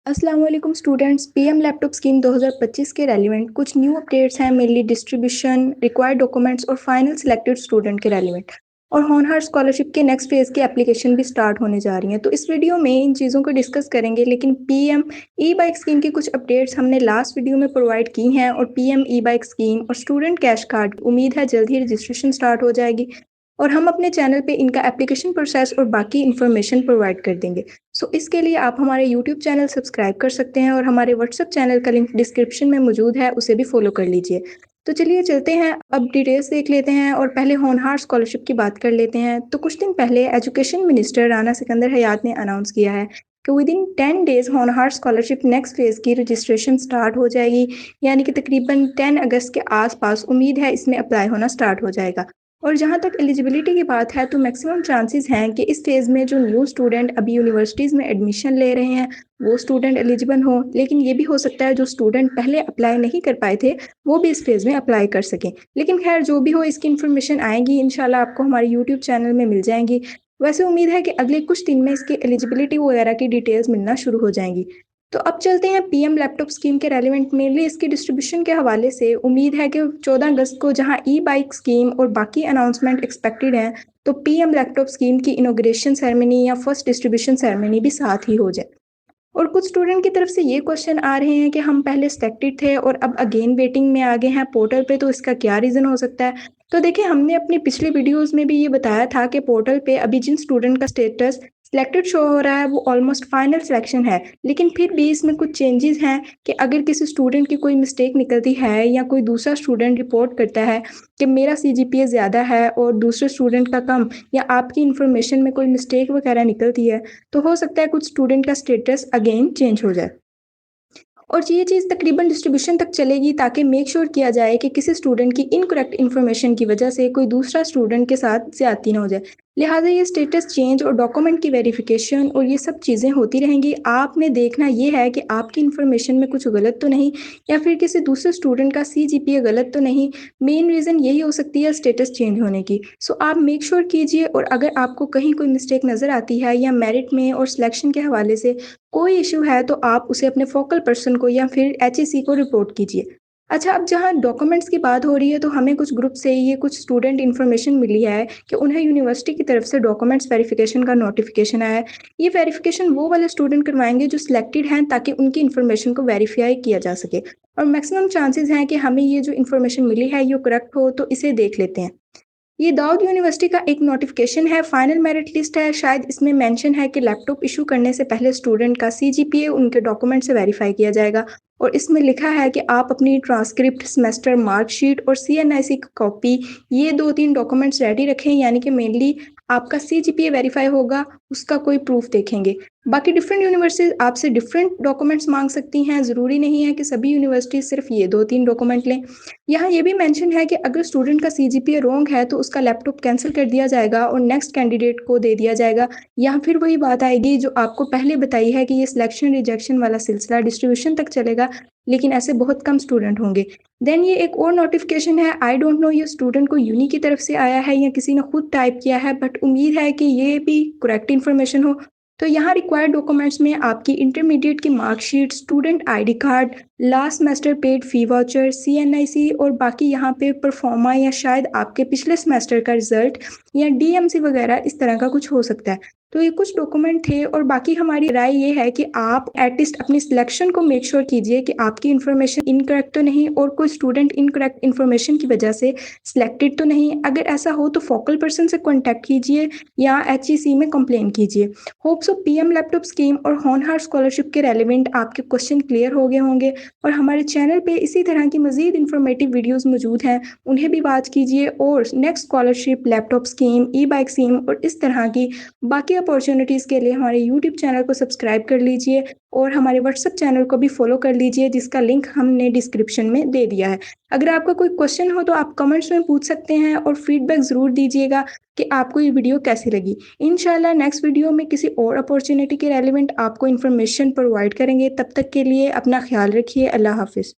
अस्सलाम वालेकुम students. PM laptop scheme 2025 के रेलिवेंट कुछ न्यू अपडेट्स हैं, मेनली डिस्ट्रीब्यूशन, रिक्वायर्ड डॉक्यूमेंट्स और फाइनल सिलेक्टेड स्टूडेंट के रेलिवेंट। और होनहार स्कॉलरशिप के नेक्स्ट फेज़ की एप्लीकेशन भी स्टार्ट होने जा रही हैं। तो इस वीडियो में इन चीज़ों को डिस्कस करेंगे, लेकिन पीएम ई बाइक स्कीम की कुछ अपडेट्स हमने लास्ट वीडियो में प्रोवाइड की हैं। और पीएम ई बाइक स्कीम और स्टूडेंट कैश कार्ड उम्मीद है जल्द ही रजिस्ट्रेशन स्टार्ट हो जाएगी, और हम अपने चैनल पे इनका एप्लीकेशन प्रोसेस और बाकी इन्फॉर्मेशन प्रोवाइड कर देंगे। सो इसके लिए आप हमारे यूट्यूब चैनल सब्सक्राइब कर सकते हैं, और हमारे व्हाट्सएप चैनल का लिंक डिस्क्रिप्शन में मौजूद है, उसे भी फॉलो कर लीजिए। तो चलिए चलते हैं, अब डिटेल्स देख लेते हैं और पहले होनहार स्कॉलरशिप की बात कर लेते हैं। तो कुछ दिन पहले एजुकेशन मिनिस्टर राना सिकंदर हयात ने अनाउंस किया है कि विद इन 10 डेज होनहार स्कॉलरशिप नेक्स्ट फेज़ की रजिस्ट्रेशन स्टार्ट हो जाएगी, यानी कि तकरीबन 10 अगस्त के आसपास उम्मीद है इसमें अप्लाई होना स्टार्ट हो जाएगा। और जहाँ तक एलिजिबिलिटी की बात है, तो मैक्सिमम चांसेस हैं कि इस फेज़ में जो न्यू स्टूडेंट अभी यूनिवर्सिटीज़ में एडमिशन ले रहे हैं वो स्टूडेंट एलिजिबल हों, लेकिन ये भी हो सकता है जो स्टूडेंट पहले अप्लाई नहीं कर पाए थे वो भी इस फेज़ में अप्लाई कर सकें। लेकिन खैर जो भी हो, इसकी इन्फॉर्मेशन आएगी इंशाल्लाह, आपको हमारे यूट्यूब चैनल में मिल जाएंगी। वैसे उम्मीद है कि अगले कुछ दिन में इसकी एलिजिबिलिटी वगैरह की डिटेल्स मिलना शुरू हो जाएंगी। तो अब चलते हैं पीएम लैपटॉप स्कीम के रेलिवेंट, मेनली इसकी डिस्ट्रीब्यूशन के हवाले से उम्मीद है कि 14 अगस्त को जहां ई बाइक स्कीम और बाकी अनाउंसमेंट एक्सपेक्टेड हैं, तो पीएम लैपटॉप स्कीम की इनॉग्रेशन सेरेमनी या फर्स्ट डिस्ट्रीब्यूशन सेरेमनी भी साथ ही हो जाए। और कुछ स्टूडेंट की तरफ से ये क्वेश्चन आ रहे हैं कि हम पहले सिलेक्टेड थे और अब अगेन वेटिंग में आ गए हैं पोर्टल पे, तो इसका क्या रीज़न हो सकता है। तो देखिए, हमने अपनी पिछली वीडियोस में भी ये बताया था कि पोर्टल पे अभी जिन स्टूडेंट का स्टेटस सिलेक्टेड शो हो रहा है वो ऑलमोस्ट फाइनल सिलेक्शन है, लेकिन फिर भी इसमें कुछ चेंजेस हैं कि अगर किसी स्टूडेंट की कोई मिस्टेक निकलती है या कोई दूसरा स्टूडेंट रिपोर्ट करता है कि मेरा सीजीपीए ज़्यादा है और दूसरे स्टूडेंट का कम, या आपकी इन्फॉर्मेशन में कोई मिस्टेक वगैरह निकलती है, तो हो सकता है कुछ स्टूडेंट का स्टेटस अगेन चेंज हो जाए। और ये चीज़ तकरीबन डिस्ट्रीब्यूशन तक चलेगी ताकि मेक श्योर किया जाए कि किसी स्टूडेंट की इनकरेक्ट इन्फॉर्मेशन की वजह से कोई दूसरा स्टूडेंट के साथ ज़्यादती ना हो जाए। लिहाजा ये स्टेटस चेंज और डॉक्यूमेंट की वेरिफिकेशन और ये सब चीज़ें होती रहेंगी। आपने देखना ये है कि आपकी इन्फॉर्मेशन में कुछ गलत तो नहीं, या फिर किसी दूसरे स्टूडेंट का सीजीपीए गलत तो नहीं। मेन रीज़न यही हो सकती है स्टेटस चेंज होने की। सो आप मेक श्योर कीजिए, और अगर आपको कहीं कोई मिस्टेक नज़र आती है या मेरिट में और सिलेक्शन के हवाले से कोई इशू है, तो आप उसे अपने फोकल पर्सन को या फिर एचईसी को रिपोर्ट कीजिए। अच्छा, अब जहाँ डॉक्यूमेंट्स की बात हो रही है, तो हमें कुछ ग्रुप से ये कुछ स्टूडेंट इन्फॉर्मेशन मिली है कि उन्हें यूनिवर्सिटी की तरफ से डॉक्यूमेंट्स वेरिफिकेशन का नोटिफिकेशन आया है। ये वेरिफिकेशन वो वाले स्टूडेंट करवाएंगे जो सिलेक्टेड हैं, ताकि उनकी इन्फॉर्मेशन को वेरीफाई किया जा सके। और मैक्सिमम चांसेस हैं कि हमें ये जो इन्फॉर्मेशन मिली है ये करेक्ट हो, तो इसे देख लेते हैं। ये दाऊद यूनिवर्सिटी का एक नोटिफिकेशन है, फाइनल मेरिट लिस्ट है। शायद इसमें मेंशन है कि लैपटॉप इशू करने से पहले स्टूडेंट का सीजीपीए उनके डॉक्यूमेंट से वेरीफाई किया जाएगा, और इसमें लिखा है कि आप अपनी ट्रांसक्रिप्ट, सेमेस्टर मार्कशीट और सीएनआईसी की कॉपी, ये 2-3 डॉक्यूमेंट्स रेडी रखें। यानी कि मेनली आपका सीजीपीए वेरीफाई होगा, उसका कोई प्रूफ देखेंगे। बाकी डिफरेंट यूनिवर्सिटीज़ आपसे डिफरेंट डॉक्यूमेंट्स मांग सकती हैं, ज़रूरी नहीं है कि सभी यूनिवर्सिटीज़ सिर्फ ये 2-3 डॉक्यूमेंट लें। यहाँ ये भी मेंशन है कि अगर स्टूडेंट का सीजीपीए रॉन्ग है तो उसका लैपटॉप कैंसिल कर दिया जाएगा और नेक्स्ट कैंडिडेट को दे दिया जाएगा। या फिर वही बात आएगी जो आपको पहले बताई है कि ये सिलेक्शन रिजेक्शन वाला सिलसिला डिस्ट्रीब्यूशन तक चलेगा, लेकिन ऐसे बहुत कम स्टूडेंट होंगे। देन ये एक और नोटिफिकेशन है, आई डोंट नो ये स्टूडेंट को यूनी की तरफ से आया है या किसी ने खुद टाइप किया है, बट उम्मीद है कि ये भी करेक्ट इन्फॉर्मेशन हो। तो यहाँ रिक्वायर्ड डॉक्यूमेंट्स में आपकी इंटरमीडिएट की marksheet, student ID card, last semester paid fee voucher, CNIC, और बाकी यहाँ पे परफॉर्मा या शायद आपके पिछले सेमेस्टर का रिजल्ट या डीएमसी वगैरह इस तरह का कुछ हो सकता है। तो ये कुछ डॉक्यूमेंट थे, और बाकी हमारी राय ये है कि आप एटलीस्ट अपनी सिलेक्शन को मेक श्योर कीजिए कि आपकी इन्फॉर्मेशन इनकरेक्ट तो नहीं और कोई स्टूडेंट इनकरेक्ट इन्फॉर्मेशन की वजह से सिलेक्टेड तो नहीं। अगर ऐसा हो तो फोकल पर्सन से कॉन्टैक्ट कीजिए या एचईसी में कंप्लेन कीजिए। Hope so PM laptop scheme और होनहार स्कॉलरशिप के रेलिवेंट आपके क्वेश्चन क्लियर हो गए होंगे, और हमारे चैनल पे इसी तरह की मज़ीद इन्फॉर्मेटिव वीडियोस मौजूद हैं, उन्हें भी वॉच कीजिए। और नेक्स्ट स्कॉलरशिप, लैपटॉप स्कीम, ई बाइक स्कीम और इस तरह की बाकी अपॉर्चुनिटीज़ के लिए हमारे यूट्यूब चैनल को सब्सक्राइब कर लीजिए, और हमारे व्हाट्सएप चैनल को भी फॉलो कर लीजिए, जिसका लिंक हमने डिस्क्रिप्शन में दे दिया है। अगर आपका कोई क्वेश्चन हो तो आप कमेंट्स में पूछ सकते हैं, और फीडबैक ज़रूर दीजिएगा कि आपको ये वीडियो कैसी लगी। इंशाल्लाह नेक्स्ट वीडियो में किसी और अपॉर्चुनिटी के रेलिवेंट आपको इन्फॉर्मेशन प्रोवाइड करेंगे। तब तक के लिए अपना ख्याल रखिए। अल्लाह हाफिज़।